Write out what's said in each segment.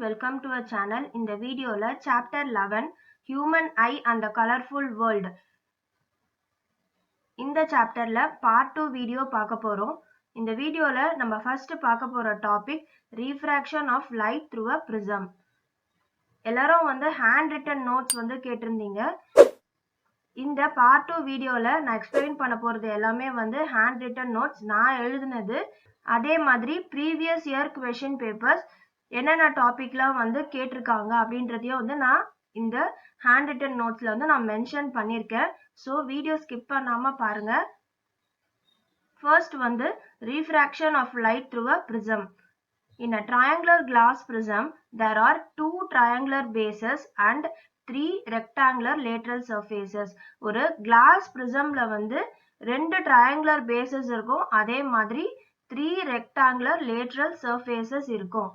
welcome to our channel. In the video chapter 11 Human Eye and the Colorful World. இந்த சாப்டர்ல part 2 video பார்க்க போறோம். இந்த வீடியோல நம்ம ஃபர்ஸ்ட் பார்க்க போற topic refraction of light through a prism. எல்லாரும் ஹேண்ட் ரிட்டன் நோட்ஸ் கேட்டிருந்தீங்க. இந்த பார்ட் 2 வீடியோல நான் எக்ஸ்பிளைன் பண்ண போறது எல்லாமே ஹேண்ட் ரிட்டன் நோட்ஸ் நான் எழுதுனது. அதே மாதிரி ப்ரீவியஸ் இயர் क्वेश्चन பேப்பர்ஸ் என்னென்ன டாபிக்லாம் கேட்டிருக்காங்க அப்படின்றதையும் நான் இந்த ஹேண்ட் ரிட்டன் நோட்ஸ்ல நான் மென்ஷன் பண்ணியிருக்கேன். ஸோ வீடியோ ஸ்கிப் பண்ணாம பாருங்க. First refraction of light through a prism. In a triangular glass prism, there are two triangular bases and three rectangular lateral surfaces. ஒரு glass prismல ரெண்டு triangular bases இருக்கும். அதே மாதிரி three rectangular lateral surfaces இருக்கும்.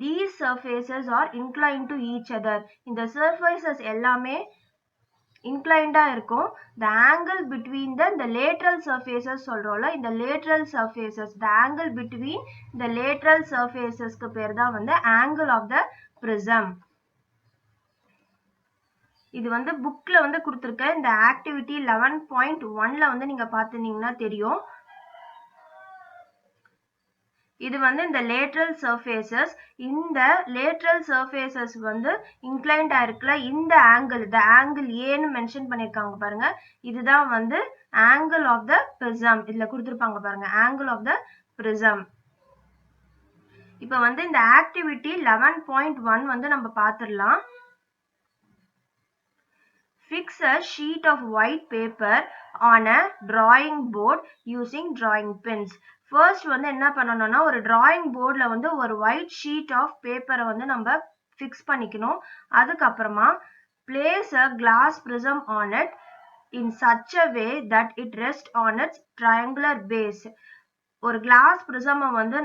These surfaces are inclined to each other. இந்த surfaces எல்லாமே inclined இருக்கும். The angle between the lateral surfaces சொல்றோம்ல, இந்த lateral surfaces, the angle between the lateral surfaces க்கு பேர் தான் angle of the prism. இது புக்ல கொடுத்திருக்க இந்த ஆக்டிவிட்டி 11.1ல நீங்க பாத்தீங்கன்னா தெரியும். இது இந்த lateral surfaces. இந்த lateral surfaces inclined இருக்குல, இந்த angle, the angle ஏன்னு மென்ஷன் பண்ணிருக்காங்க பாருங்க. இதுதான் angle of the prism. இதுல கொடுத்திருப்பாங்க பாருங்க, angle of the prism. இப்ப இந்த ஆக்டிவிட்டி 11.1 நம்ம பாத்துடலாம். Fix a sheet of white paper on a drawing board using drawing pins. First என்ன பண்ணணும்னா, ஒரு drawing boardல ஒரு white sheet of paper நம்ம fix பண்ணிக்கணும். அதுக்கப்புறமா place a glass prism on it in such a way that it rests on its triangular base. ஒரு glass prism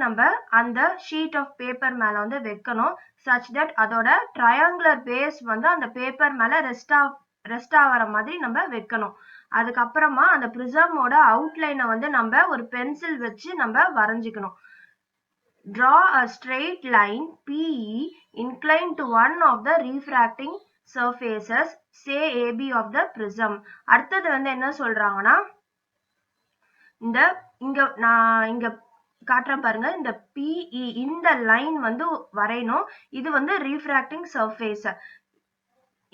நம்ம அந்த sheet of paper மேல வைக்கணும். such that அதோட triangular base அந்த paper மேல ரெஸ்ட் ஆகிற மாதிரி நம்ம வைக்கணும். அதுக்கப்புறமா அந்த பிரிசமோட அவுட்லைனை நம்ம ஒரு பென்சில் வச்சு நம்ம வரைஞ்சிக்கணும். Draw a straight line PE inclined to one of the refracting surfaces, say AB of the prism. அடுத்தது என்ன சொல்றாங்கன்னா, நான் இங்க காட்டுறேன் பாருங்க, இந்த PE இந்த லைன் வரையணும். இது refracting surface.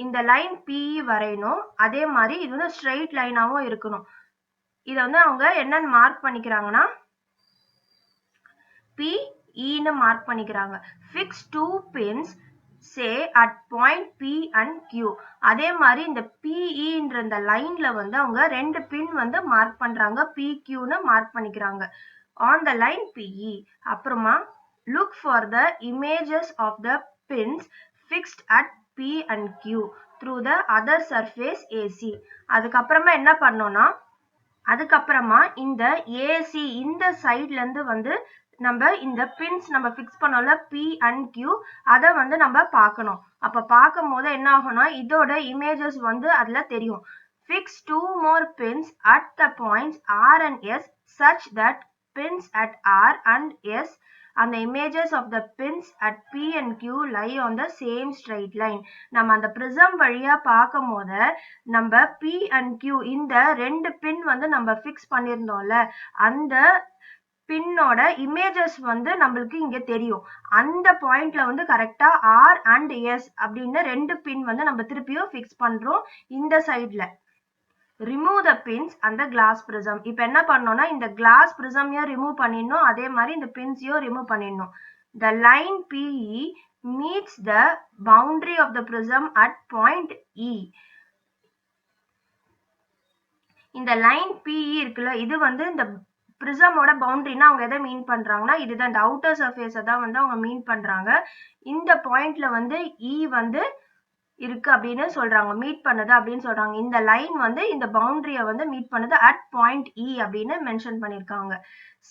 இந்த லைன் PE வரையணும். அதே மாதிரி இது ஸ்ட்ரெயிட் லைனாவும் இருக்கணும். இத அவங்க என்னன்னு மார்க் பண்ணிக்கிறாங்கன்னா, PE ன்னு மார்க் பண்ணிக்கிறாங்க. Fix two pins say at point P and Q. அதே மாதிரி இந்த PE ன்ற இந்த லைன்ல அவங்க ரெண்டு பின் மார்க் பண்றாங்க. PQ ன்னு மார்க் பண்ணிக்கிறாங்க. On the line PE. அப்புறமா look for the images of the pins fixed at P and Q through the other surface AC. அதுக்கப்புறமா என்ன பண்ணோம்னா, அதுக்கப்புறமா இந்த AC இந்த சைட்ல இருந்து நம்ம இந்த பின்ஸ் நம்ம ஃபிக்ஸ் பண்ணோம்ல P and Q, அத நம்ம பார்க்கணும். அப்ப பார்க்கும்போது என்ன ஆகும்னா, இதோட இமேஜஸ் அதுல தெரியும். Fix two more pins at the points R and S such that pins at R and S and the images of the pins at P and Q lie on the same straight line. நம்ம அந்த prism வழியா பார்க்கும்போது நம்ம P and Q இந்த ரெண்டு பின் நம்ம fix பண்ணிருந்தோம்ல, அந்த பின்னோட images நம்மளுக்கு இங்க தெரியும். அந்த பாயிண்ட்ல கரெக்டா R and S அப்படின்னு ரெண்டு பின் நம்ம திருப்பியும் ஃபிக்ஸ் பண்றோம் இந்த சைட்ல. Remove the pins and the glass prism. இப்ப என்ன பண்ணோம்னா, இந்த glass prism ரிமூவ் பண்ணிடணும். அதே மாதிரி இந்த பின்ஸையும் ரிமூவ் பண்ணிடணும். The line PE meets the boundary of the prism at point E. இந்த லைன் PE இருக்குல்ல, இது இந்த பிரிசமோட பவுண்டரினா அவங்க எதை மீன் பண்றாங்கன்னா, இதுதான் இந்த அவுட்டர் சர்ஃபேஸை தான் அவங்க மீன் பண்றாங்க. இந்த பாயிண்ட்ல E இருக்கு அப்படின்னு சொல்றாங்க, மீட் பண்ணுது அப்படின்னு சொல்றாங்க. இந்த லைன் இந்த பவுண்டரிய மீட் பண்ணுது at point E அப்படின்னு மென்ஷன் பண்ணிருக்காங்க.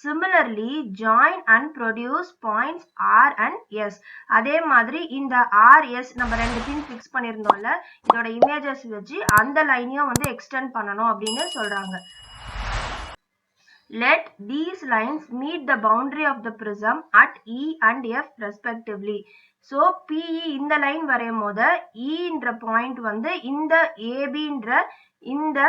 Similarly, join and produce points R and S. அதே மாதிரி இந்த RS நம்ம ரெண்டு பின் ஃபிக்ஸ் பண்ணிருந்தோம்ல, இதோட இமேஜஸ் வச்சு அந்த லைனையும் எக்ஸ்டெண்ட் பண்ணணும் அப்படின்னு சொல்றாங்க. Let these lines meet the boundary of the prism at E and F respectively. So PE இந்த லைன் வரையும் போது இன்ற பாயிண்ட் வந்து இந்த ஏபின்ற இந்த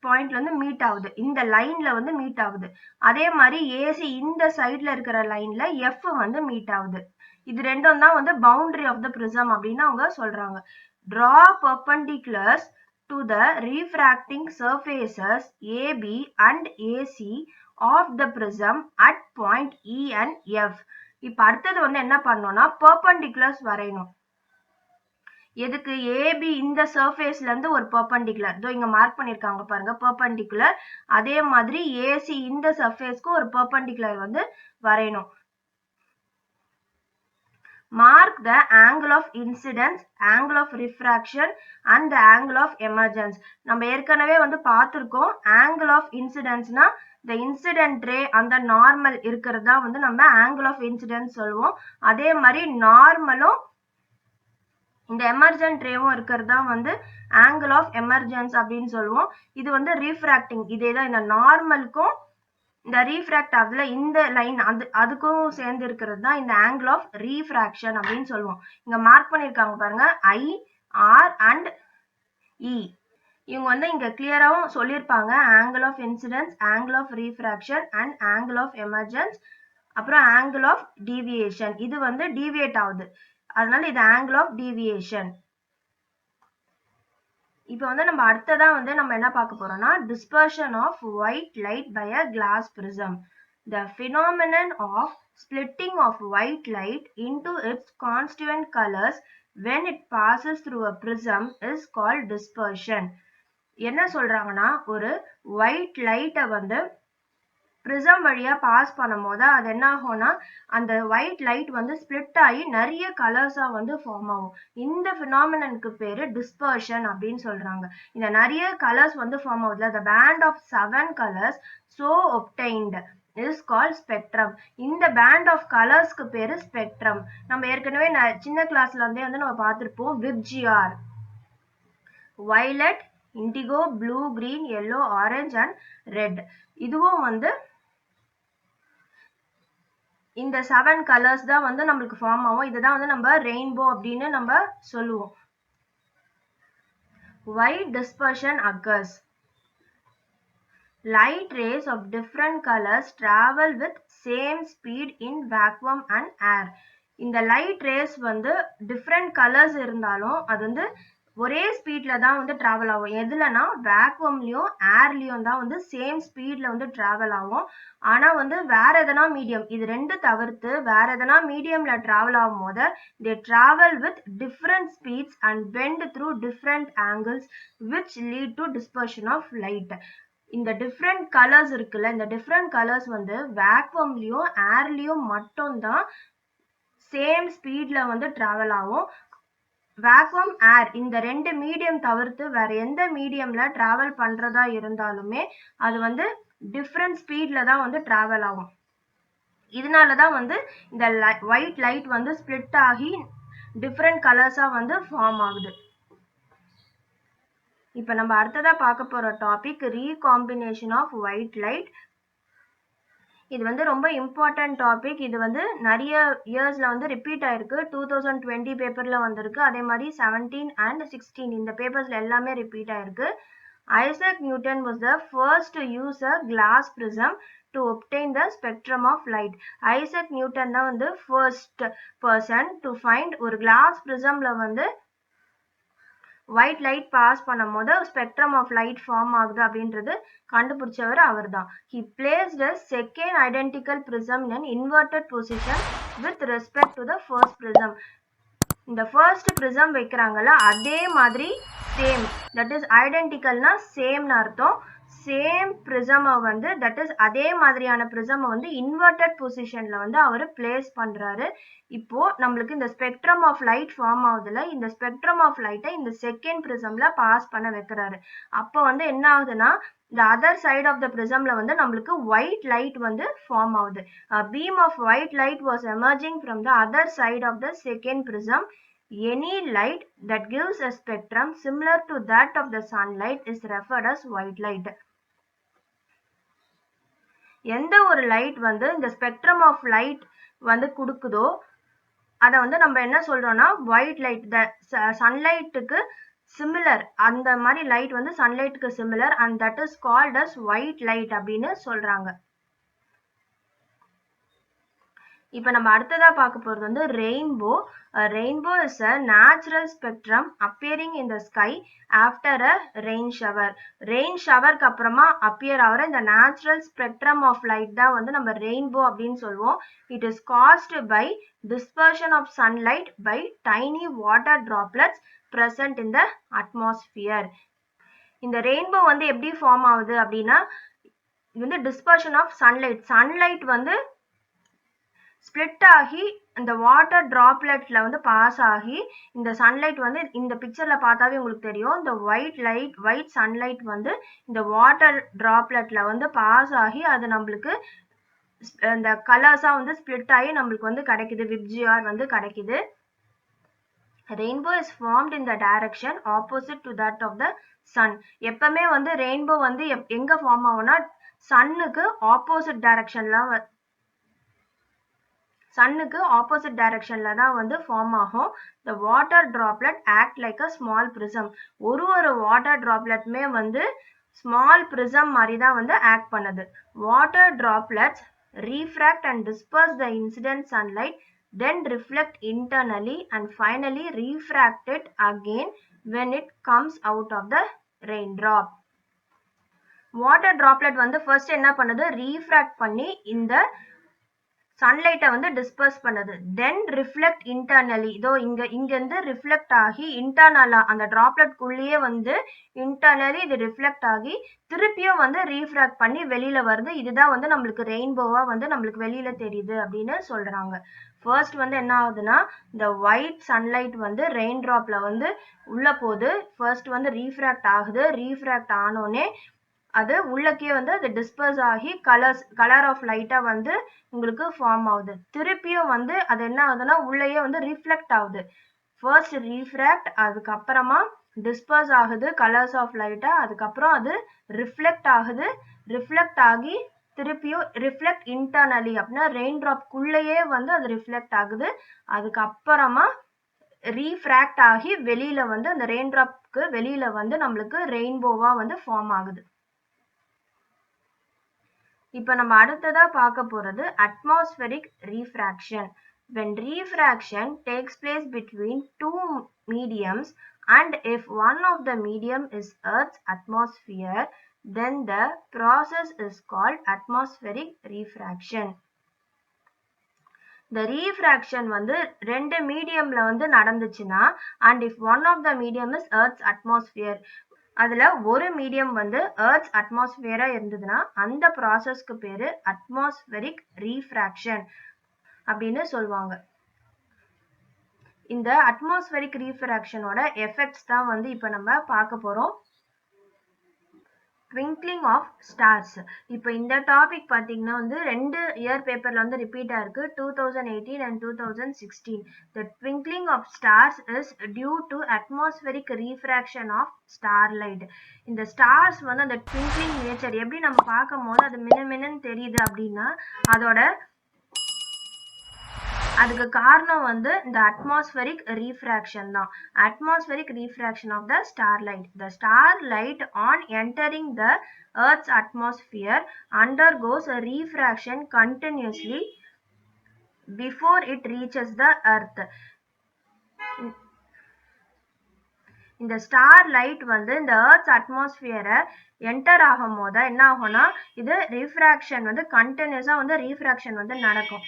பாயிண்ட்ல வந்து மீட் ஆகுது, இந்த லைன்ல வந்து மீட் ஆகுது. அதே மாதிரி ஏசி இந்த சைட்ல இருக்கிற லைன்ல எஃப் வந்து மீட் ஆகுது. இது ரெண்டும் தான் வந்து பவுண்டரி ஆஃப் த பிரிசம் அப்படின்னு அவங்க சொல்றாங்க. Draw perpendiculars to the refracting surfaces AB and AC of the prism at point E and F. இப்ப அடுத்தது வந்து என்ன பண்ணோம்னா perpendiculars வரையணும். எதுக்கு? ஏபி இந்த சர்ஃபேஸ்ல இருந்து ஒரு பெர்பெண்டிகுலர், இதோ இங்க மார்க் பண்ணிருக்காங்க பாருங்க பெர்பெண்டிகுலர். அதே மாதிரி ஏசி இந்த சர்ஃபேஸ்க்கு ஒரு பெர்பெண்டிகுலர் வந்து வரையணும். Mark the angle of incidence, angle of refraction and the angle of emergence. நம்ம ஏற்கனவே வந்து பார்த்திருக்கோம். angle of incidence-னா the incident ray அந்த நார்மல் இருக்கிறதா வந்து நம்ம angle of incidence சொல்லுவோம். அதே மாதிரி நார்மலும் இந்த எமர்ஜென்ட் ரேவும் இருக்கிறதா வந்து angle of emergence அப்படின்னு சொல்லுவோம். இது வந்து refracting, இதேதான் இந்த நார்மலுக்கும் இந்த ரீஃப்ராக்ட் ஆகுதுல இந்த லைன் அதுக்கும் சேர்ந்து இருக்கிறது தான் இந்த ஆங்கிள் ஆஃப் ரீஃப்ராக்ஷன் அப்படின்னு சொல்லுவோம். இங்க மார்க் பண்ணிருக்காங்க பாருங்க ஐ, ஆர் அண்ட் இ. இவங்க வந்து இங்க கிளியராவும் சொல்லியிருப்பாங்க angle of incidence, angle of refraction and angle of emergence, அப்புறம் ஆங்கிள் ஆஃப் டீவியேஷன். இது வந்து டீவியேட் ஆகுது, அதனால இது ஆங்கிள் ஆஃப் டீவியேஷன். இப்போ வந்து நம்ம அடுத்ததா வந்து நம்ம என்ன பார்க்க போறோம்னா dispersion of white light by a glass prism. The phenomenon of splitting of white light into its constituent colors when it passes through a prism is called dispersion. என்ன சொல்றாங்கன்னா ஒரு white light வந்து prism வழியா pass பண்ணும்போது அது என்ன ஆகும்னா அந்த white light வந்து split ஆகி நிறைய கலர்ஸா வந்து ஃபார்ம் ஆகும். இந்த phenomenonக்கு பேரு dispersion அப்படின்னு சொல்றாங்க. இந்த நிறைய கலர்ஸ் வந்து form ஆகுதுல, the band of 7 colors so obtained is called spectrum. இந்த band of colorsக்கு பேரு spectrum. நம்ம ஏற்கனவே சின்ன கிளாஸ்ல வந்து நம்ம பார்த்திருப்போம் VIBGYOR, violet, indigo, blue, green, yellow, orange and red. இதுவும் வந்து இந்த 7 கலர்ஸ் தான் வந்து நம்மளுக்கு ஃபார்ம் ஆகும். இதுதான் வந்து நம்ம ரெயின்போ அப்படின்னு நம்ம சொல்லுவோம். Why dispersion occurs? Light rays of different colors travel with same speed in vacuum and air. இந்த லைட் ரேஸ் வந்து டிஃப்ரெண்ட் கலர்ஸ் இருந்தாலும் அது வந்து ஒரே ஸ்பீட்ல தான் வந்து டிராவல் ஆகும். எதுலனா வேக்யூம்லயும் ஏர்லயும் தான் வந்து சேம் ஸ்பீட்ல வந்து டிராவல் ஆகும். ஆனா வந்து வேற எதனா மீடியம், இது ரெண்டு தவிர்த்து வேற எதனா மீடியம்ல டிராவல் ஆகும் போது they travel with different speeds and bend through different angles which lead to dispersion of light. இந்த டிஃப்ரெண்ட் கலர்ஸ் இருக்குல்ல, இந்த டிஃப்ரெண்ட் கலர்ஸ் வந்து வேக்யூம்லயும் ஏர்லயும் மட்டும்தான் சேம் ஸ்பீட்ல வந்து டிராவல் ஆகும். வேக்யூம், ஏர் இந்த ரெண்டு மீடியம் தவிர்த்து வேற எந்த மீடியம்ல டிராவல் பண்றதா இருந்தாலுமே அது வந்து டிஃப்ரெண்ட் ஸ்பீட்ல தான் வந்து டிராவல் ஆகும். இதனாலதான் வந்து இந்த ஒயிட் லைட் வந்து ஸ்பிளிட் ஆகி டிஃப்ரெண்ட் கலர்ஸா வந்து ஃபார்ம் ஆகுது. இப்ப நம்ம அடுத்ததா பார்க்க போற topic recombination of white light. இது வந்து ரொம்ப இம்பார்ட்டன்ட் டாபிக். இது வந்து நிறைய இயர்ஸ்ல வந்து ரிப்பீட் ஆயிருக்கு. 2020 பேப்பர்ல வந்திருக்கு. அதே மாதிரி 17 and 16 இந்த பேப்பர்ஸ்ல எல்லாமே ரிப்பீட் ஆயிருக்கு. Isaac Newton was the first to use a glass prism to obtain the spectrum of light. Isaac Newton தான் வந்து first person to find ஒரு கிளாஸ் பிரிசம்ல வந்து ஒயிட் லைட் பாஸ் பண்ணும் போது ஸ்பெக்ட்ரம் ஆஃப் லைட் ஃபார்ம் ஆகுது அப்படின்றது கண்டுபிடிச்சவர் அவர் தான். He placed a second identical prism in an inverted position with respect to the first prism. இந்த ஃபர்ஸ்ட் பிரிசம் வைக்கிறாங்கல்ல அதே மாதிரி சேம், தட் இஸ் ஐடென்டிக்கல்னா சேம்னு அர்த்தம். சேம் பிரிசமை வந்து தட் இஸ் அதே மாதிரியான பிரிசமை வந்து இன்வெர்டட் பொசிஷன்ல வந்து அவர் பிளேஸ் பண்றாரு. இப்போ நம்மளுக்கு இந்த ஸ்பெக்ட்ரம் ஆஃப் லைட் ஃபார்ம் ஆகுதுல, இந்த ஸ்பெக்ட்ரம் ஆஃப் லைட்டை இந்த செகண்ட் பிரிசம்ல பாஸ் பண்ண வைக்கிறாரு. அப்போ வந்து என்ன ஆகுதுன்னா the other side of the prismல வந்து நம்மளுக்கு white light வந்து form ஆகுது. A beam of white light was emerging from the other side of the second prism. Any light that gives a spectrum similar to that of the sunlight is referred as white light. எந்த ஒரு light வந்து இந்த spectrum of light வந்து கொடுக்குதோ அத வந்து நம்ம என்ன சொல்றோம்னா ஒயிட் லைட், சன்லைட்டுக்கு சிமிலர், அந்த மாதிரி லைட் வந்து சன்லைட்டுக்கு similar and that is called as white light அப்படின்னு சொல்றாங்க. இப்ப நம்ம அடுத்ததா பார்க்க போறது வந்து rainbow. Rainbow is a natural spectrum appearing in the sky after a rain shower. Rain ஷவருக்கு அப்புறமா அப்பியர் ஆகிற இந்த நேச்சுரல் ஸ்பெக்ட்ரம் ஆஃப் லைட் தான் வந்து நம்ம ரெயின்போ அப்படின்னு சொல்லுவோம். It is caused by dispersion of sunlight by tiny water droplets present in the atmosphere. இந்த ரெயின்போ வந்து எப்படி ஃபார்ம் ஆகுது அப்படின்னா, இது வந்து டிஸ்பர்ஷன் ஆஃப் சன்லைட் வந்து ஸ்பிளிட் ஆகி இந்த வாட்டர் டிராப்லெட்ல வந்து பாஸ் ஆகி இந்த சன்லைட் வந்து இந்த பிக்சர்ல பார்த்தாவே உங்களுக்கு தெரியும். இந்த ஒயிட் சன்லைட் வந்து இந்த வாட்டர் டிராப்லெட்ல வந்து பாஸ் ஆகி அது நம்மளுக்கு இந்த கலர்ஸா வந்து ஸ்பிளிட் ஆகி நம்மளுக்கு வந்து கிடைக்குது, விப்ஜிஆர் வந்து கிடைக்குது. Rainbow is formed in the direction opposite to that of the sun. எப்பவுமே வந்து ரெயின்போ வந்து எங்க ஃபார்ம் ஆகும்னா சன்னுக்கு ஆப்போசிட் டைரக்ஷன்ல தான் வந்து ஃபார்ம் ஆகும். the water droplet act like a small prism. ஒரு வாட்டர் டிராப்லெட்டுமே வந்து ஸ்மால் பிரிசம் மாதிரி தான் வந்து ஆக்ட் பண்ணுது. Water droplets refract and disperse the incident sunlight, then reflect internally and finally refract it again when it comes out of the raindrop. Water droplet வந்து first என்ன பண்ணுது, refract பண்ணி இந்த சன்லைட்டை வந்து டிஸ்பர்ஸ் பண்ணுது. தென் ரிஃப்ளெக்ட் இன்டர்னலி, இதோ இங்க இருந்து ரிஃப்ளெக்ட் ஆகி இன்டர்னலா அந்த டிராப்லெட்குள்ளேயே வந்து இன்டர்னலி இது ரிஃப்ளெக்ட் ஆகி திருப்பியும் வந்து ரீஃப்ராக்ட் பண்ணி வெளியில வருது. இதுதான் வந்து நம்மளுக்கு ரெயின்போவா வந்து நம்மளுக்கு வெளியில தெரியுது அப்படின்னு சொல்றாங்க. ஃபர்ஸ்ட் வந்து என்ன ஆகுதுன்னா, இந்த ஒயிட் சன்லைட் வந்து ரெயின் டிராப்ல வந்து உள்ள போகுது. ஃபர்ஸ்ட் வந்து ரீஃப்ராக்ட் ஆகுது. ரீஃப்ராக்ட் ஆனோடனே அது உள்ளக்கே வந்து அது டிஸ்பர்ஸ் ஆகி கலர் ஆஃப் லைட்டா வந்து உங்களுக்கு ஃபார்ம் ஆகுது. திருப்பியும் வந்து அது என்ன ஆகுதுன்னா உள்ளேயே வந்து ரிஃப்ளெக்ட் ஆகுது. ஃபர்ஸ்ட் ரீஃப்ராக்ட், அதுக்கப்புறமா டிஸ்பர்ஸ் ஆகுது கலர்ஸ் ஆஃப் லைட்டா, அதுக்கப்புறம் அது ரிஃப்ளெக்ட் ஆகுது. ரிஃப்ளெக்ட் ஆகி திருப்பியும் ரிஃப்ளெக்ட் இன்டர்னலி அப்படின்னா ரெயின் டிராப்குள்ளேயே வந்து அது ரிஃப்ளெக்ட் ஆகுது. அதுக்கப்புறமா ரீஃப்ராக்ட் ஆகி வெளியில வந்து அந்த ரெயின் டிராப்க்கு வெளியில வந்து நம்மளுக்கு ரெயின்போவா வந்து ஃபார்ம் ஆகுது. இப்ப நம்ம அடுத்ததா பார்க்க போறது atmospheric refraction. When refraction takes place between two mediums and if one of the medium is Earth's atmosphere, then the process is called atmospheric refraction. The refraction வந்து ரெண்டு மீடியம்ல வந்து நடந்துச்சுன்னா and if one of the medium is Earth's atmosphere, அதுல ஒரு medium வந்து earths அட்மாஸ்பியரா இருந்ததுன்னா அந்த ப்ராசஸ்க்கு பேரு அட்மாஸ்பெரிக் ரீஃப்ராக்ஷன் அப்படின்னு சொல்லுவாங்க. இந்த அட்மாஸ்பெரிக் ரீஃப்ராக்ஷனோட எஃபெக்ட்ஸ் தான் வந்து இப்ப நம்ம பார்க்க போறோம். Twinkling of stars. இப்போ இந்த டாபிக் பார்த்தீங்கன்னா வந்து 2 இயர் பேப்பர்ல வந்து ரிப்பீட் ஆயிருக்கு, 2018 and 2016. The twinkling of stars is due to atmospheric refraction of starlight. இந்த ஸ்டார்ஸ் வந்து அந்த ட்விங்க்லிங் நேச்சர் எப்படி நம்ம பார்க்கும் போது அது மினுமினுன்னு தெரியுது அப்படின்னா அதுக்கு காரணம் வந்து இந்த அட்மாஸ்பெரிக் ரீஃப்ராக்ஷன் தான். Atmospheric refraction of the starlight. The starlight on entering the Earth's atmosphere undergoes a refraction continuously before it reaches the Earth. இந்த ஸ்டார்லைட் வந்து இந்த எர்த்ஸ் அட்மாஸ்பியரை என்டர் ஆகும் போது என்ன ஆகும்னா இது ரீஃப்ராக்ஷன் வந்து கண்டினியூஸா வந்து ரீஃப்ராக்ஷன் வந்து நடக்கும்.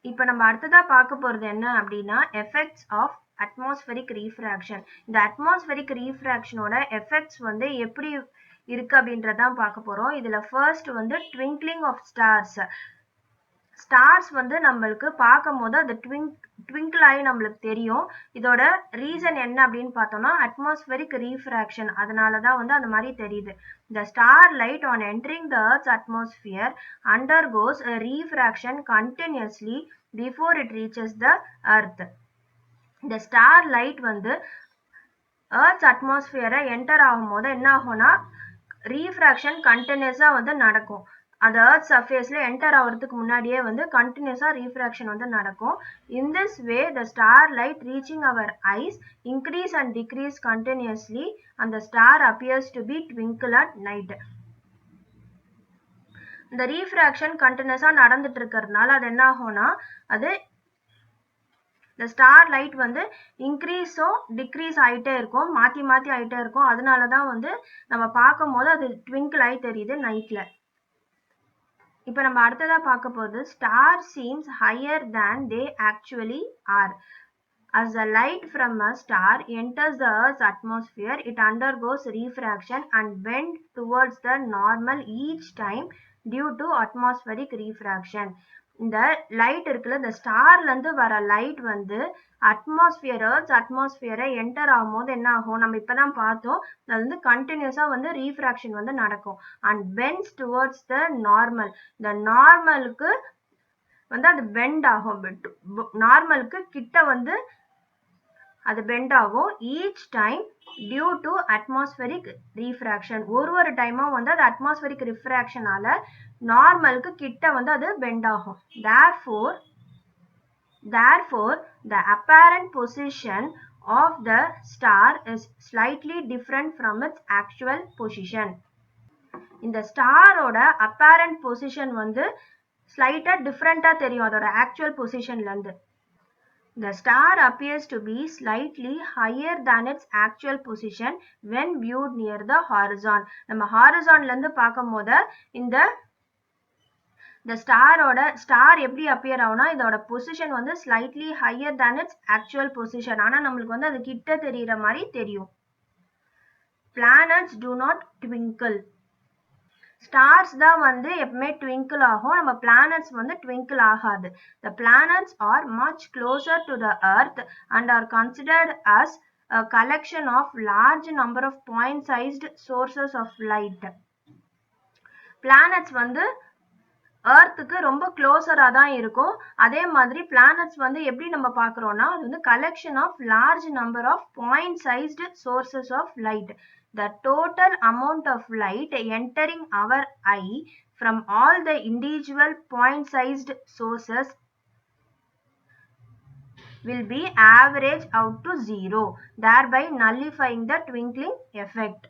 இப்ப நம்ம அடுத்ததா பார்க்க போறது என்ன அப்படின்னா எஃபெக்ட்ஸ் ஆஃப் அட்மாஸ்பெரிக் ரீஃப்ராக்ஷன். இந்த அட்மாஸ்பெரிக் ரீஃப்ராக்ஷனோட எஃபெக்ட்ஸ் வந்து எப்படி இருக்கு அப்படின்றதான் பார்க்க போறோம். இதுல ஃபர்ஸ்ட் வந்து ட்விங்க்லிங் ஆஃப் ஸ்டார்ஸ். ஸ்டார்ஸ் வந்து நம்மளுக்கு பார்க்கும் போது அது ட்விங்கிள் ஆகி நம்மளுக்கு தெரியும். இதோட ரீசன் என்ன அப்படின்னு பார்த்தோம்னா அட்மாஸ்பெரிக் ரீஃப்ராக்ஷன், அதனாலதான் வந்து அந்த மாதிரி தெரியுது. The starlight on entering the Earth's atmosphere undergoes a refraction continuously before it reaches the Earth. இந்த starlight வந்து Earth's atmosphere என்டர் ஆகும் போது என்ன ஆகும்னா ரீஃப்ராக்ஷன் கண்டினியூஸா வந்து நடக்கும். அந்த earth surfaceல enter ஆகிறதுக்கு முன்னாடியே வந்து continuousா refraction வந்து நடக்கும். In this way the starlight reaching our eyes increase and decrease continuously and the star appears to be twinkle at night. இந்த refraction continuousா நடந்துட்டு இருக்கிறதுனால அது என்ன ஆகும்னா அது the star light வந்து இன்க்ரீஸும் டிக்ரீஸ் ஆயிட்டே இருக்கும், மாத்தி மாத்தி ஆயிட்டே இருக்கும். அதனாலதான் வந்து நம்ம பார்க்கும் போது அது ட்விங்கிள் ஆகி தெரியுது நைட்ல. இப்ப நம்ம அடுத்ததா பார்க்க போறது star seems higher than they actually are. As the light from a star enters the Earth's atmosphere, it undergoes refraction and bends towards the normal each time due to atmospheric refraction. இந்த light இருக்குல்ல, இந்த ஸ்டார்ல இருந்து வர light வந்து அட்மாஸ்பியரை enter ஆகும்போது என்ன ஆகும், நம்ம இப்பதான் பார்த்தோம், அது வந்து கண்டினியூஸா வந்து ரீஃப்ராக்ஷன் வந்து நடக்கும். And bends towards the normal, இந்த நார்மலுக்கு வந்து அது பெண்ட் ஆகும், நார்மலுக்கு கிட்ட வந்து அது பெண்ட் ஆகும். Each time due to atmospheric refraction, ஒரு டைமும் வந்து அது அட்மாஸ்பரிக் ரிஃப்ராக்ஷனால நார்மலுக்கு கிட்ட வந்து அது பெண்ட் ஆகும். Therefore the apparent position of the star is slightly different from its actual position. இந்த ஸ்டாரோட apparent position வந்து ஸ்லைட்டா டிஃபரெண்டா தெரியும் அதோட ஆக்சுவல் பொசிஷன்ல இருந்து. The star appears to be slightly higher than its actual position when viewed near the horizon. நம்ம ஹாரிசான்ல இருந்து பார்க்கும்போது இந்த ஸ்டார் எப்படி அப்பியர் ஆகும்னா இதோட பொசிஷன் வந்து slightly higher than its actual position. ஆனா நம்மளுக்கு வந்து அது கிட்ட தெரியுற மாதிரி தெரியும். Planets do not twinkle. Stars தான் வந்து எப்பவுமே ட்விங்கிள் ஆகும், நம்ம பிளானட்ஸ் வந்து ட்விங்கிள் ஆகாது. The planets are much closer to the earth and are considered as a collection of large number of point-sized sources of light. Planets வந்து எர்த்துக்கு ரொம்ப க்ளோசரா தான் இருக்கும். அதே மாதிரி பிளானட்ஸ் வந்து எப்படி நம்ம பார்க்கிறோம்னா அது வந்து collection of large number of point sized sources of light. The total amount of light entering our eye from all the individual point-sized sources will be averaged out to 0, thereby nullifying the twinkling effect.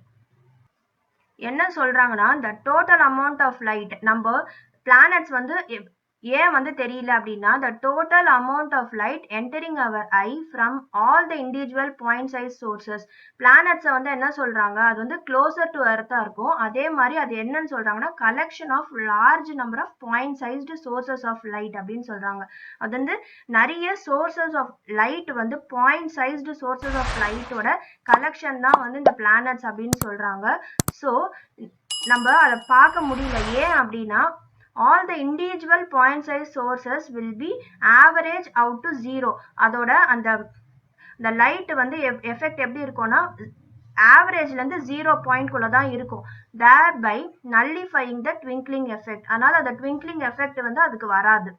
என்ன சொல்றாங்கன்னா the total amount of light, நம்ம planets வந்து ஏன் வந்து தெரியல அப்படின்னா the total amount of light entering our eye from all the individual point size sources. பிளானட்ஸை வந்து என்ன சொல்றாங்க, அது வந்து closer to earth-ஆ இருக்கும். அதே மாதிரி அது என்னன்னு சொல்றாங்கன்னா collection of large number of point sized sources of light அப்படின்னு சொல்றாங்க. அது வந்து நிறைய sources of light வந்து point sized sources of light-ஓட கலெக்ஷன் தான் வந்து இந்த பிளானட்ஸ் அப்படின்னு சொல்றாங்க. ஸோ நம்ம அதை பார்க்க முடியல. ஏன் அப்படின்னா all the individual point size sources will be average out to 0. அதோட அந்த லைட் வந்து எஃபெக்ட் எப்படி இருக்கும்னா ஆவரேஜ்ல இருந்து 0 பாயிண்ட் குள்ள தான் இருக்கும். thereby nullifying the twinkling effect. அதனால அந்த twinkling effect வந்து அதுக்கு வராது.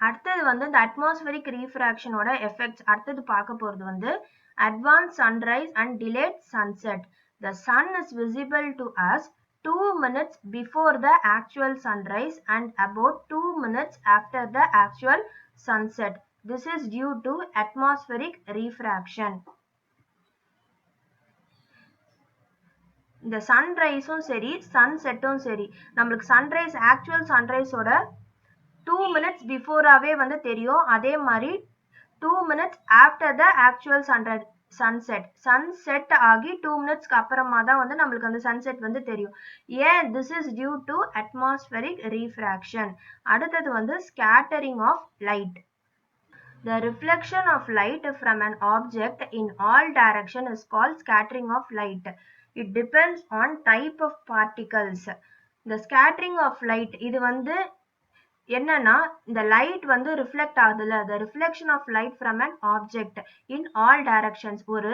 அடுத்தது வந்து இந்த அட்மாஸ்பரிக் ரீஃப்ராக்ஷனோட எஃபெக்ட்ஸ் அடுத்தது பார்க்க போறது வந்து advanced sunrise and delayed sunset. The sun is visible to us 2 minutes before the actual sunrise and about 2 minutes after the actual sunset. This is due to atmospheric refraction. இந்த சன்ரைஸும் சரி சன்செட்டும் சரி, நம்மளுக்கு sunrise actual சன்ரைஸோட 2 minutes பிஃபோராவே வந்து தெரியும். அதே மாதிரி 2 minutes after the actual sunset ஆகி 2 minutesக்கு அப்புறமா தான் வந்து நம்மளுக்கு அந்த சன்செட் வந்து தெரியும். ஏன்? this is due to atmospheric refraction. அடுத்தது வந்து scattering of light. The reflection of light from an object in all direction is called scattering of light. It depends on type of particles. The scattering of light இது வந்து என்னன்னா இந்த light வந்து reflect ஆகுதுல்ல, the reflection of light from an object in all directions. ஒரு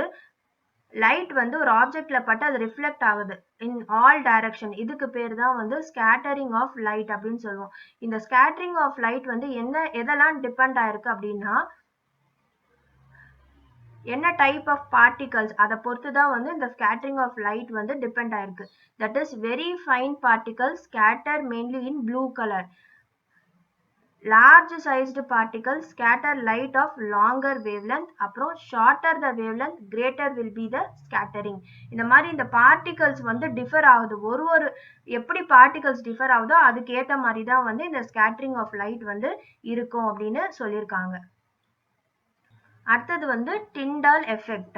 light வந்து ஒரு ஆப்ஜெக்ட்ல பட்டு அது ரிஃப்ளெக்ட் ஆகுது in all direction. இதுக்கு பேர் தான் வந்து scattering of light அப்படின்னு சொல்லுவோம். இந்த scattering of light வந்து எதெல்லாம் டிபெண்ட் ஆயிருக்கு அப்படின்னா என்ன டைப் ஆஃப் பார்ட்டிகல்ஸ் அதை பொறுத்து தான் வந்து இந்த ஸ்கேட்டரிங் ஆஃப் லைட் வந்து டிபெண்ட் ஆயிருக்கு. That is very fine particles scatter mainly in blue colour. large sized particles scatter light of longer wavelength. அப்புறம் shorter the wavelength greater will be the scattering. இந்த மாதிரி இந்த particles வந்து differ ஆகுது. ஒரு எப்படி particles differ ஆகுதோ அதுக்கு ஏத்த மாதிரி தான் வந்து இந்த scattering of light வந்து இருக்கும் அப்படின்னு சொல்லியிருக்காங்க. அடுத்தது வந்து Tyndall effect.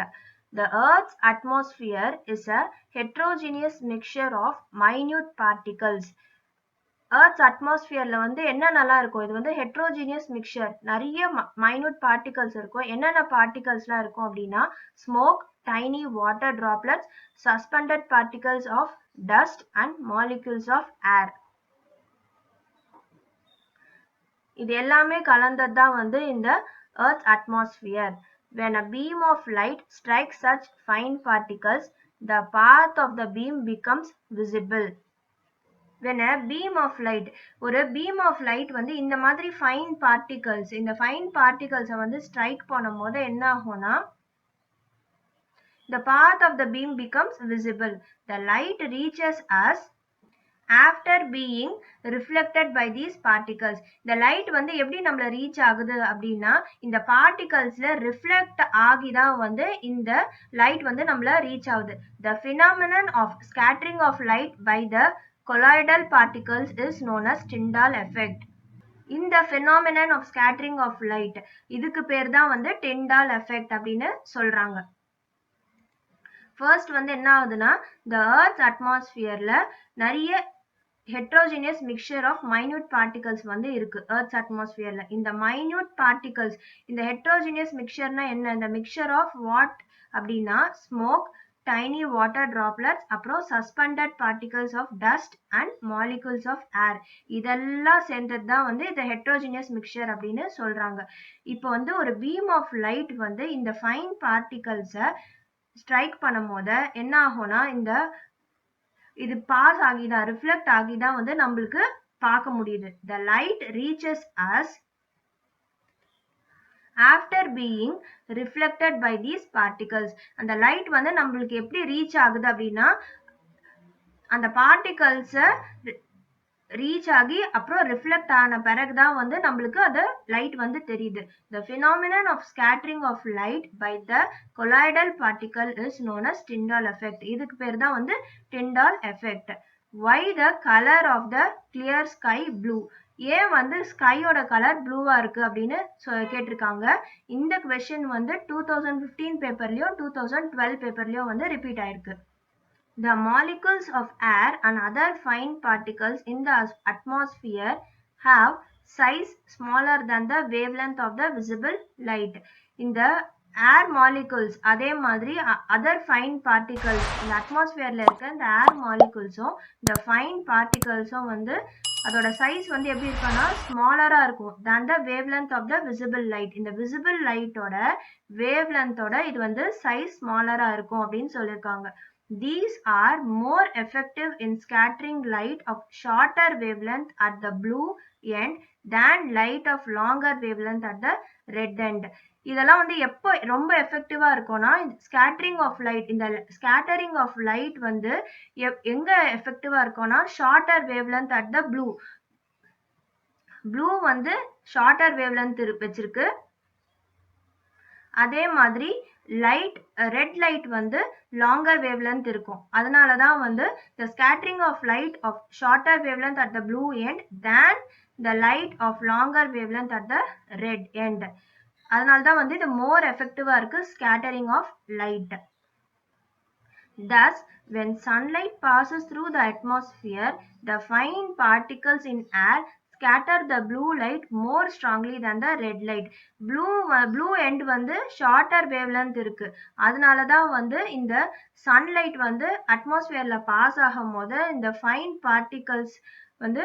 The Earth's atmosphere is a heterogeneous mixture of minute particles. Earth's atmosphereல வந்து என்னென்னலாம் இருக்கும்? இது வந்து heterogeneous mixture. நிறைய minute particles இருக்கும். என்னென்ன particlesலாம் இருக்கும் அப்படின்னா smoke, tiny water droplets, suspended particles of dust and molecules of air. இது எல்லாமே கலந்தது தான் வந்து இந்த Earth's atmosphere. When a beam of light strikes such fine particles, the path of the beam becomes visible. when a beam of light ஒரு beam of light வந்து இந்த மாதிரி fine particles இந்த fine particles வந்து strike பண்ணும்போது என்ன ஆகும்னா the path of the beam becomes visible. The light reaches us after being reflected by these particles. இந்த light வந்து எப்படி நம்மள reach ஆகுது அப்படின்னா இந்த particlesல reflect ஆகிதான் வந்து இந்த light வந்து நம்மள reach ஆகுது. The phenomenon of scattering of light by the colloidal particles is known as Tyndall effect. இந்த phenomenon of scattering of light இதுக்கு பேர் தான் வந்து Tyndall effect அப்படின்னு சொல்றாங்க. First வந்து என்ன ஆகுதுன்னா the Earth's atmosphereல நிறைய heterogeneous mixture of minute particles வந்து இருக்கு Earth's atmosphereல. இந்த minute particles இந்த heterogeneous mixtureனா என்ன? இந்த mixture of what அப்படின்னா smoke, tiny water droplets, அப்புறம் suspended particles of dust and molecules of air. இதெல்லாம் சேர்ந்தது தான் வந்து இந்த heterogeneous mixture அப்படின்னு சொல்றாங்க. இப்போ வந்து ஒரு beam of light வந்து இந்த fine particles ஸ்ட்ரைக் பண்ணும் போது என்ன ஆகும்னா இந்த இது பாஸ் ஆகிதான் ரிஃப்ளெக்ட் ஆகிதான் வந்து நம்மளுக்கு பார்க்க முடியுது. The light reaches us after being reflected by these particles. அந்த லைட் வந்து நம்மளுக்கு எப்படி ரீச் ஆகுது அப்படின்னா அந்த பார்ட்டிகல்ஸ ரீச் ஆகி அப்புறம் ரிஃப்ளெக்ட் ஆன பிறகுதான் வந்து நம்மளுக்கு அது லைட் வந்து தெரியுது. The phenomenon of scattering of light by the colloidal particle is known as Tyndall effect. இதுக்கு பேர் தான் வந்து Tyndall effect. Why the color of the clear sky blue? ஏன் வந்து ஸ்கையோட கலர் ப்ளூவா இருக்கு அப்படின்னு கேட்டிருக்காங்க. இந்த கொஸ்டின் வந்து 2015 பேப்பர்லயும் 2012 பேப்பர்லயும் வந்து ரிப்பீட் ஆயிருக்கு. The molecules of air and other fine particles in the atmosphere have size smaller than the wavelength of the visible light. இந்த air molecules அதே மாதிரி other fine particles இந்த atmosphereல இருக்க இந்த air moleculesம் இந்த fine particlesம் வந்து அதோட சைஸ் வந்து எப்படி இருக்குன்னா ஸ்மாலரா இருக்கும் than the wavelength of the visible light. இந்த visible lightோட wavelengthோட இது வந்து சைஸ் ஸ்மாலரா இருக்கும் அப்படின்னு சொல்லியிருக்காங்க. These are more effective in scattering light of shorter wavelength at the blue end than light of longer wavelength at the red end. இதெல்லாம் வந்து எப்போ ரொம்ப எஃபெக்டிவா இருக்கும்னா ஸ்கேட்டரிங் ஆஃப் லைட் இந்த ஸ்கேட்டரிங் ஆஃப் லைட் வந்து எங்க எஃபெக்டிவா இருக்கும்னா shorter wavelength at the blue வந்து ஷார்ட்டர் வேவ்லென்த் வச்சிருக்கு. அதே மாதிரி லைட் ரெட் லைட் வந்து லாங்கர் வேவ்லென்த் இருக்கும். அதனாலதான் வந்து the scattering of light of shorter wavelength at the blue end than the light of longer wavelength at the red end. அதனாலதான் வந்து இது more effective-ஆ இருக்கு scattering of light. Thus, when sunlight passes through the atmosphere, the fine particles in air scatter the blue light more strongly than the red light. Blue end வந்து shorter wavelength இருக்கு. அதனாலதான் வந்து இந்த sunlight வந்து atmosphereல pass ஆகும்போது இந்த fine particles வந்து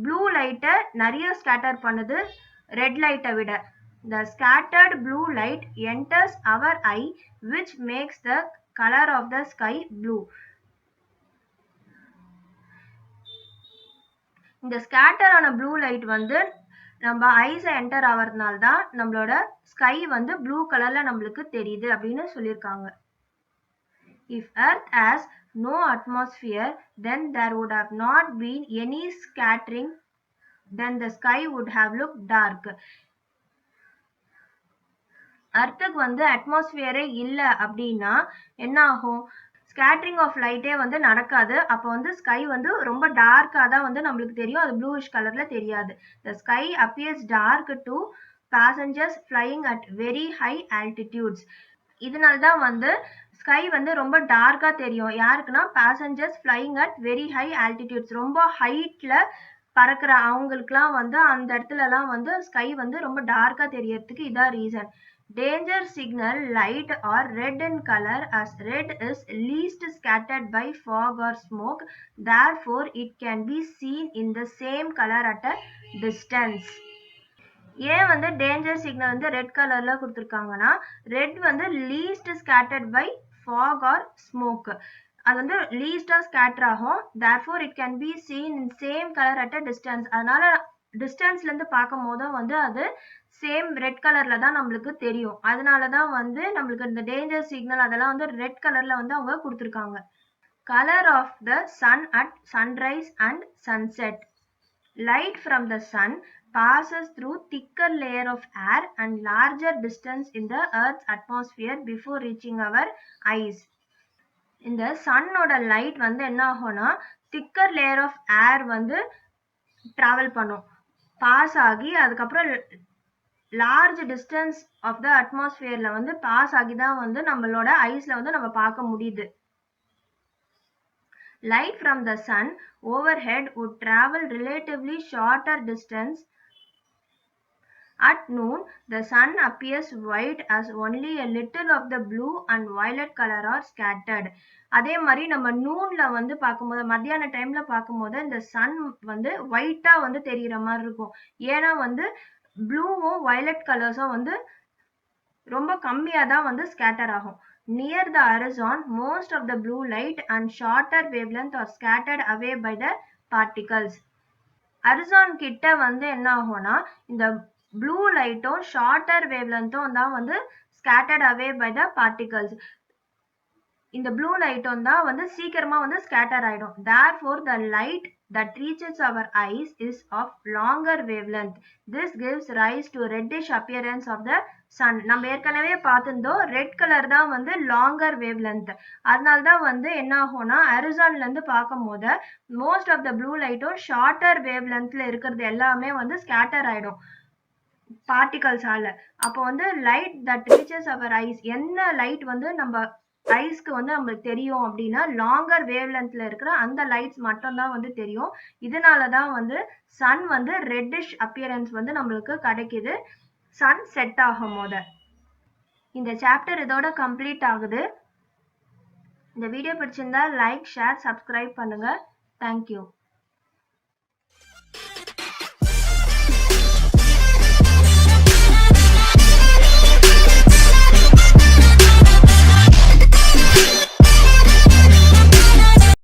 blue light நிறைய scatter பண்ணுது red light விட. The scattered blue light enters our eye, which makes the color of the sky blue. இந்த ஸ்கேட்டர் ஆன ப்ளூ லைட் வந்து நம்ம ஐஸ் என்டர் ஆவறதுனால தான் நம்மளோட ஸ்கை வந்து ப்ளூ கலர்ல நம்மளுக்கு தெரியுது அப்படின்னு சொல்லியிருக்காங்க. If Earth has no atmosphere, then there would have not been any scattering, then the sky would have looked dark. அர்த்துக்கு வந்து அட்மாஸ்பியரே இல்ல அப்படின்னா என்ன ஆகும்? ஸ்கேட்டரிங் ஆஃப் லைட்டே வந்து நடக்காது. அப்போ வந்து ஸ்கை வந்து ரொம்ப டார்க்கா தான் வந்து நம்மளுக்கு தெரியும். அது ப்ளூயிஷ் கலர்ல தெரியாது. The sky appears dark to passengers flying at very high altitudes. இதனால தான் வந்து ஸ்கை வந்து ரொம்ப டார்க்கா தெரியும். யாருக்குன்னா passengers flying at very high altitudes, ரொம்ப ஹைட்ல பறக்கிற அவங்களுக்குலாம் வந்து அந்த இடத்துலலாம் வந்து ஸ்கை வந்து ரொம்ப டார்க்கா தெரியறதுக்கு இதான் reason. Danger signal light are red in color as red is least scattered by fog or smoke. Therefore, it can be seen in the same color at a distance. ஏன் வந்து டேஞ்சர் சிக்னல் வந்து red கலர்ல கொடுத்துருக்காங்கன்னா, red வந்து least scattered by fog or smoke. அது வந்து லீஸ்டா scatter ஆகும். therefore it can be seen in same color at a distance. அதனால டிஸ்டன்ஸ்ல இருந்து பார்க்கும் போதும் வந்து அது சேம் ரெட் கலர்ல தான் நம்மளுக்கு தெரியும். அதனாலதான் வந்து நம்மளுக்கு இந்த டேஞ்சர் சிக்னல் அதெல்லாம் வந்து ரெட் கலர்ல வந்து அவங்க கொடுத்துருக்காங்க. Colour of the sun at sunrise and sunset. Light from the sun passes through thicker layer of air and larger distance in the Earth's atmosphere before reaching our eyes. இந்த சன்னோட light வந்து என்ன ஆகும்னா திக்கர் layer of air வந்து travel பண்ணும், pass ஆகி அதுக்கப்புறம் large distance of the அட்மாஸ்பியர்ல வந்து பாஸ் ஆகி தான் வந்து நம்மளோட ஐஸ்ல வந்து நம்ம பார்க்க முடியுது. Light from the sun overhead would travel relatively shorter distance. At noon, the sun appears white as only a little of the blue and violet color are scattered. அதே மாதிரி நம்ம நூன்ல வந்து பார்க்கும்போது, மத்தியான டைம்ல பார்க்கும்போது இந்த சன் வந்து ஒயிட்டா வந்து தெரிகிற மாதிரி இருக்கும். ஏன்னா வந்து ப்ளூவும் வயலட் கலர்ஸும் வந்து ரொம்ப கம்மியா தான் வந்து ஸ்கேட்டர் ஆகும். Near the horizon, most of the blue light and shorter wavelength are scattered away by the particles. Horizon கிட்ட வந்து என்ன ஆகும்னா இந்த ப்ளூ லைட்டும் ஷார்ட்டர் வேவ்லென்த்தும் தான் வந்து scattered away by the particles. இந்த ப்ளூ லைட்டும் தான் வந்து சீக்கிரமா வந்து ஸ்கேட்டர் ஆயிடும். therefore the light that reaches our eyes is of longer wavelength. This gives rise to reddish appearance of the sun. நம்ம ஏற்கனவே பார்த்திருந்தோம் ரெட் கலர் தான் வந்து லாங்கர் வேவ்லென்த். அதனால தான் வந்து என்ன ஆகும்னா ஹரிசான்ல இருந்து பார்க்கும்போது மோஸ்ட் ஆஃப் த ப்ளூ லைட்டும் ஷார்ட்டர் வேவ்லென்த்ல இருக்கிறது எல்லாமே வந்து ஸ்கேட்டர் ஆயிடும் பார்ட்டிகல்ஸால. அப்போ வந்து light that reaches our eyes, என்ன லைட் வந்து நம்ம ஐஸ்க்கு வந்து நம்மளுக்கு தெரியும் அப்படின்னா லாங்கர் வேவ்லென்த்ல இருக்கிற அந்த லைட்ஸ் மட்டும் தான் வந்து தெரியும். இதனாலதான் வந்து சன் வந்து ரெட்டிஷ் அப்பியரன்ஸ் வந்து நம்மளுக்கு கிடைக்குது சன் செட் ஆகும் போது. இந்த சாப்டர் இதோட கம்ப்ளீட் ஆகுது. இந்த வீடியோ பிடிச்சிருந்தா லைக், ஷேர், சப்ஸ்கிரைப் பண்ணுங்க. தேங்க்யூ.